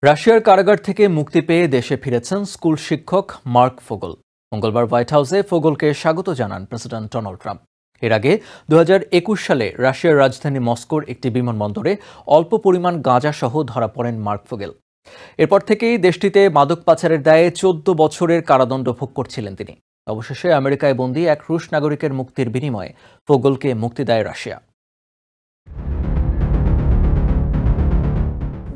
রাশিয়ার কারাগার থেকে মুক্তি পেয়ে দেশে ফিরেছেন স্কুল শিক্ষক মার্ক ফোগল। মঙ্গলবার হোয়াইট হাউসে ফোগলকে স্বাগত জানান প্রেসিডেন্ট ডোনাল্ড ট্রাম্প। এর আগে 2021 সালে রাশিয়ার রাজধানী মস্কোর একটি বিমানবন্দরে অল্প পরিমাণ গাঁজাসহ ধরা পড়েন মার্ক ফোগেল। এরপর থেকেই দেশটিতে মাদক পাচারের দায়ে 14 বছরের কারাদণ্ড ভোগ করছিলেন তিনি। অবশেষে আমেরিকায় বন্দী এক রুশ নাগরিকের মুক্তির বিনিময়ে ফোগলকে মুক্তি দেয় রাশিয়া।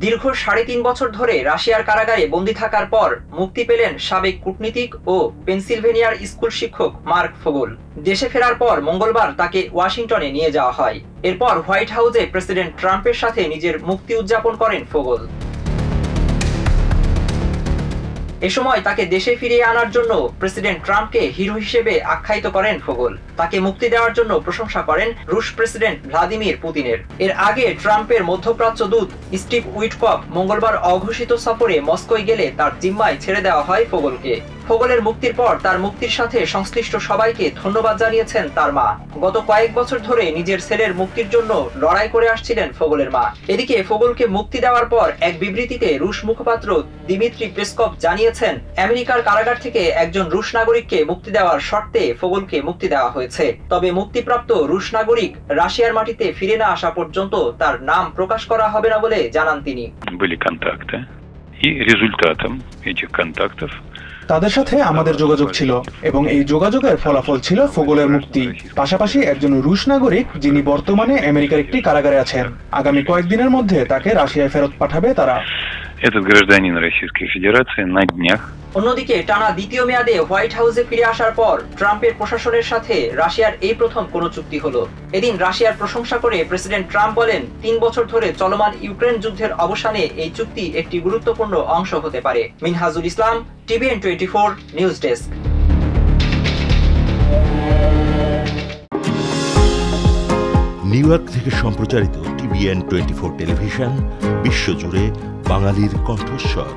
দীর্ঘ 3.5 বছর ধরে রাশিয়ার কারাগারে বন্দী থাকার পর মুক্তি পেলেন সাবেক কূটনীতিক ও পেনসিলভেনিয়ার স্কুল শিক্ষক মার্ক ফোগল। দেশে ফেরার পর মঙ্গলবার তাকে ওয়াশিংটনে নিয়ে যাওয়া হয়। এরপর হোয়াইট হাউসে প্রেসিডেন্ট ট্রাম্পের সাথে নিজের মুক্তি উদযাপন করেন ফোগল। এ সময় তাকে দেশে ফিরিয়ে আনার জন্য প্রেসিডেন্ট ট্রাম্পকে হিরো হিসেবে আখ্যায়িত করেন ফোগল। তাকে মুক্তি দেওয়ার জন্য প্রশংসা করেন রুশ প্রেসিডেন্ট ভ্লাদিমির পুতিনের। এর আগে ট্রাম্পের মধ্যপ্রাচ্য দূত স্টিভ উইটকফ মঙ্গলবার অঘোষিত সফরে মস্কোয় গেলে তার জিম্মায় ছেড়ে দেওয়া হয় ফোগলকে। ফোগলের মুক্তির পর তার মুক্তির সাথে সংশ্লিষ্ট সবাইকে ধন্যবাদ জানিয়েছেন তার মা। গত কয়েক বছর ধরে নিজের ছেলের মুক্তির জন্য লড়াই করে আসছিলেন ফোগলের মা। এদিকে ফোগলকে মুক্তি দেওয়ার পর এক বিবৃতিতে রুশ মুখপাত্র দিমিত্রি পেসকভ জানিয়েছেন, আমেরিকার কারাগার থেকে একজন রুশ নাগরিককে মুক্তি দেওয়ার শর্তে ফোগলকে মুক্তি দেওয়া হয়েছে। তবে মুক্তিপ্রাপ্ত রুশ নাগরিক রাশিয়ার মাটিতে ফিরে না আসা পর্যন্ত তার নাম প্রকাশ করা হবে না বলে জানান তিনি। তাদের সাথে আমাদের যোগাযোগ ছিল এবং এই যোগাযোগের ফলাফল ছিল ফোগলের মুক্তি। পাশাপাশি একজন রুশ নাগরিক যিনি বর্তমানে আমেরিকার একটি কারাগারে আছেন, আগামী কয়েকদিনের মধ্যে তাকে রাশিয়ায় ফেরত পাঠাবে তারা। অন্যদিকে টানা দ্বিতীয় মেয়াদে হোয়াইট হাউসে ফিরে আসার পর ট্রাম্পের প্রশাসনের সাথে রাশিয়ার এই প্রথম কোনো চুক্তি হলো। এদিন রাশিয়ার প্রশংসা করে প্রেসিডেন্ট ট্রাম্প বলেন, 3 বছর ধরে চলমান ইউক্রেন যুদ্ধের অবসানে এই চুক্তি একটি গুরুত্বপূর্ণ অংশ হতে পারে। Minhajul Islam, TVN 24 news desk. New York থেকে সম্প্রচারিত টিভিএন 24 টেলিভিশন বিশ্বজুড়ে বাঙালির কণ্ঠস্বর।